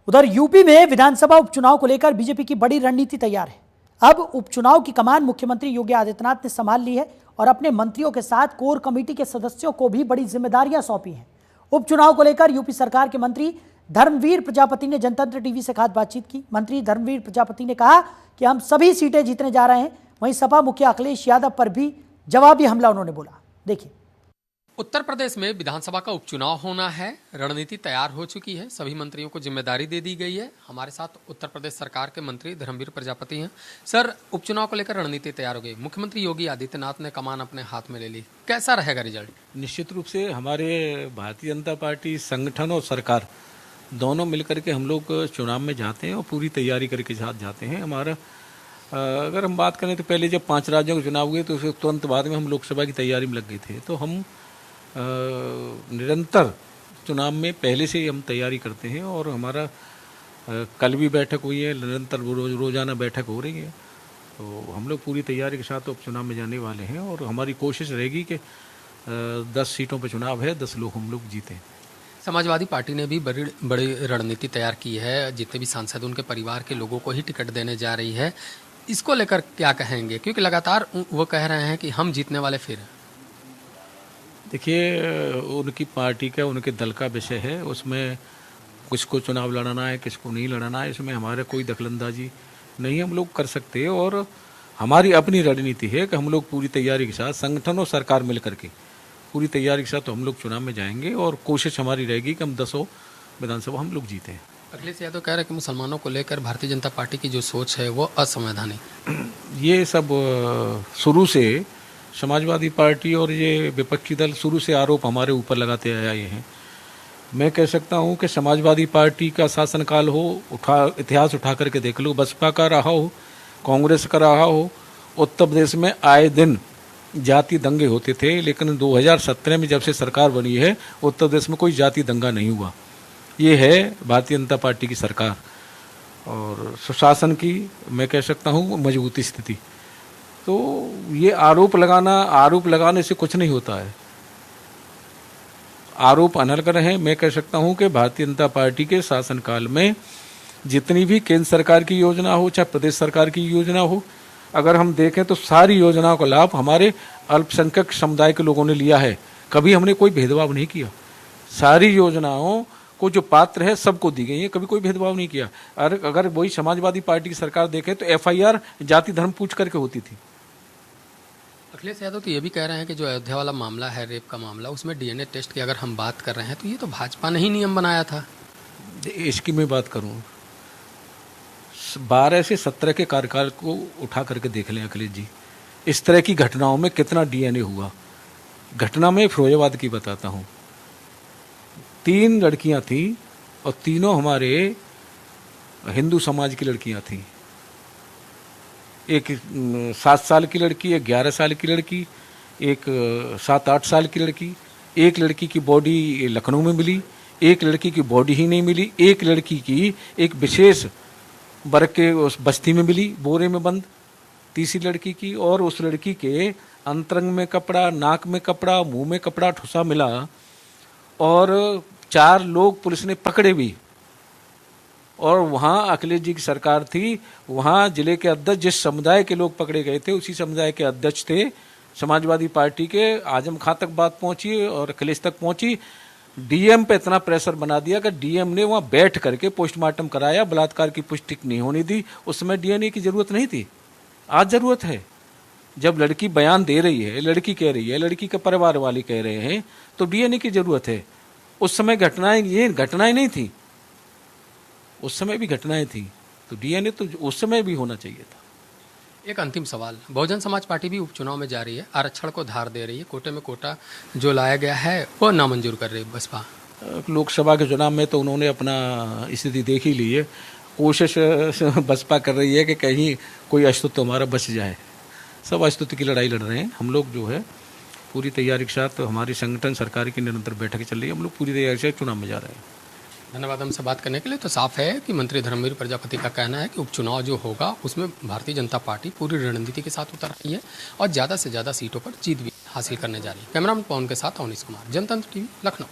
उधर यूपी में विधानसभा उपचुनाव को लेकर बीजेपी की बड़ी रणनीति तैयार है। अब उपचुनाव की कमान मुख्यमंत्री योगी आदित्यनाथ ने संभाल ली है और अपने मंत्रियों के साथ कोर कमेटी के सदस्यों को भी बड़ी जिम्मेदारियां सौंपी हैं। उपचुनाव को लेकर यूपी सरकार के मंत्री धर्मवीर प्रजापति ने जनतंत्र टीवी से खास बातचीत की। मंत्री धर्मवीर प्रजापति ने कहा कि हम सभी सीटें जीतने जा रहे हैं। वहीं सपा मुखिया अखिलेश यादव पर भी जवाबी हमला उन्होंने बोला। देखिए, उत्तर प्रदेश में विधानसभा का उपचुनाव होना है। रणनीति तैयार हो चुकी है, सभी मंत्रियों को जिम्मेदारी दे दी गई है। हमारे साथ उत्तर प्रदेश सरकार के मंत्री धर्मवीर प्रजापति हैं। सर, उपचुनाव को लेकर रणनीति तैयार हो गई, मुख्यमंत्री योगी आदित्यनाथ ने कमान अपने हाथ में ले ली, कैसा रहेगा रिजल्ट? निश्चित रूप से हमारे भारतीय जनता पार्टी संगठन और सरकार दोनों मिलकर के हम लोग चुनाव में जाते हैं और पूरी तैयारी करके साथ जाते हैं। हमारा अगर हम बात करें तो पहले जब 5 राज्यों के चुनाव हुए तो उसके तुरंत बाद में हम लोकसभा की तैयारी में लग गए थे। तो हम निरंतर चुनाव में पहले से ही हम तैयारी करते हैं और हमारा कल भी बैठक हुई है, निरंतर रोजाना बैठक हो रही है। तो हम लोग पूरी तैयारी के साथ उपचुनाव में जाने वाले हैं और हमारी कोशिश रहेगी कि 10 सीटों पर चुनाव है, 10 लोग हम लोग जीतें। समाजवादी पार्टी ने भी बड़ी रणनीति तैयार की है। जितने भी सांसद उनके परिवार के लोगों को ही टिकट देने जा रही है। इसको लेकर क्या कहेंगे, क्योंकि लगातार वो कह रहे हैं कि हम जीतने वाले फिर। देखिए, उनकी पार्टी का, उनके दल का विषय है, उसमें किसको चुनाव लड़ना है, किसको नहीं लड़ना है, इसमें हमारे कोई दखलंदाजी नहीं हम लोग कर सकते। और हमारी अपनी रणनीति है कि हम लोग पूरी तैयारी के साथ संगठन और सरकार मिल करके पूरी तैयारी के साथ तो हम लोग चुनाव में जाएंगे और कोशिश हमारी रहेगी कि हम 10 विधानसभा हम लोग जीतें। अखिलेश यादव कह रहे हैं कि मुसलमानों को लेकर भारतीय जनता पार्टी की जो सोच है वो असंवैधानिक। ये सब शुरू से समाजवादी पार्टी और ये विपक्षी दल शुरू से आरोप हमारे ऊपर लगाते आए हैं। मैं कह सकता हूं कि समाजवादी पार्टी का शासनकाल हो, इतिहास उठा करके देख लो, बसपा का रहा हो, कांग्रेस का रहा हो, उत्तर प्रदेश में आए दिन जाति दंगे होते थे। लेकिन 2017 में जब से सरकार बनी है, उत्तर प्रदेश में कोई जाति दंगा नहीं हुआ। ये है भारतीय जनता पार्टी की सरकार और सुशासन की, मैं कह सकता हूँ, मजबूती स्थिति। तो ये आरोप लगाने से कुछ नहीं होता है। आरोप अनर्गल हैं। मैं कह सकता हूं कि भारतीय जनता पार्टी के शासनकाल में जितनी भी केंद्र सरकार की योजना हो, चाहे प्रदेश सरकार की योजना हो, अगर हम देखें तो सारी योजनाओं का लाभ हमारे अल्पसंख्यक समुदाय के लोगों ने लिया है। कभी हमने कोई भेदभाव नहीं किया। सारी योजनाओं को जो पात्र है सबको दी गई है, कभी कोई भेदभाव नहीं किया। और अगर वही समाजवादी पार्टी की सरकार देखे तो FIR जाति धर्म पूछ करके होती थी। अखिलेश यादव तो ये भी कह रहे हैं कि जो अयोध्या वाला मामला है, रेप का मामला, उसमें DNA टेस्ट की अगर हम बात कर रहे हैं तो ये तो भाजपा ने ही नियम बनाया था। इसकी मैं बात करूं, 12 से 17 के कार्यकाल को उठा करके देख लें अखिलेश जी, इस तरह की घटनाओं में कितना DNA हुआ। घटना में फिरोजाबाद की बताता हूं। 3 लड़कियां थी और तीनों हमारे हिंदू समाज की लड़कियां थी। एक 7 साल की लड़की, एक 11 साल की लड़की, एक 7-8 साल की लड़की। एक लड़की की बॉडी लखनऊ में मिली, एक लड़की की बॉडी ही नहीं मिली। एक लड़की की एक विशेष वर्ग के उस बस्ती में मिली, बोरे में बंद। तीसरी लड़की की, और उस लड़की के अंतरंग में कपड़ा, नाक में कपड़ा, मुंह में कपड़ा ठुसा मिला और 4 लोग पुलिस ने पकड़े भी। और वहाँ अखिलेश जी की सरकार थी। वहाँ जिले के अध्यक्ष, जिस समुदाय के लोग पकड़े गए थे उसी समुदाय के अध्यक्ष थे समाजवादी पार्टी के। आजम खां तक बात पहुंची और अखिलेश तक पहुंची। DM पे इतना प्रेशर बना दिया कि DM ने वहाँ बैठ करके पोस्टमार्टम कराया। बलात्कार की पुष्टि नहीं होनी थी। उस समय DNA की जरूरत नहीं थी, आज जरूरत है। जब लड़की बयान दे रही है, लड़की कह रही है, लड़की के परिवार वाले कह रहे हैं, तो DNA की जरूरत है। उस समय घटनाएं नहीं थी, उस समय भी घटनाएं थी, तो DNA तो उस समय भी होना चाहिए था। एक अंतिम सवाल, बहुजन समाज पार्टी भी उपचुनाव में जा रही है, आरक्षण को धार दे रही है, कोटे में कोटा जो लाया गया है वो नामंजूर कर रही है बसपा। लोकसभा के चुनाव में तो उन्होंने अपना स्थिति देख ही ली है। कोशिश बसपा कर रही है कि कहीं कोई अस्तित्व हमारा बच जाए। सब अस्तित्व की लड़ाई लड़ रहे हैं। हम लोग जो है पूरी तैयारी के साथ, हमारी संगठन सरकार की निरंतर बैठक चल रही है, हम लोग पूरी तैयारी से चुनाव में जा रहे हैं। धन्यवाद हमसे बात करने के लिए। तो साफ है कि मंत्री धर्मवीर प्रजापति का कहना है कि उपचुनाव जो होगा उसमें भारतीय जनता पार्टी पूरी रणनीति के साथ उतर रही है और ज़्यादा से ज़्यादा सीटों पर जीत भी हासिल करने जा रही है। कैमरामैन पवन के साथ अवनीश कुमार, जनतंत्र टीवी, लखनऊ।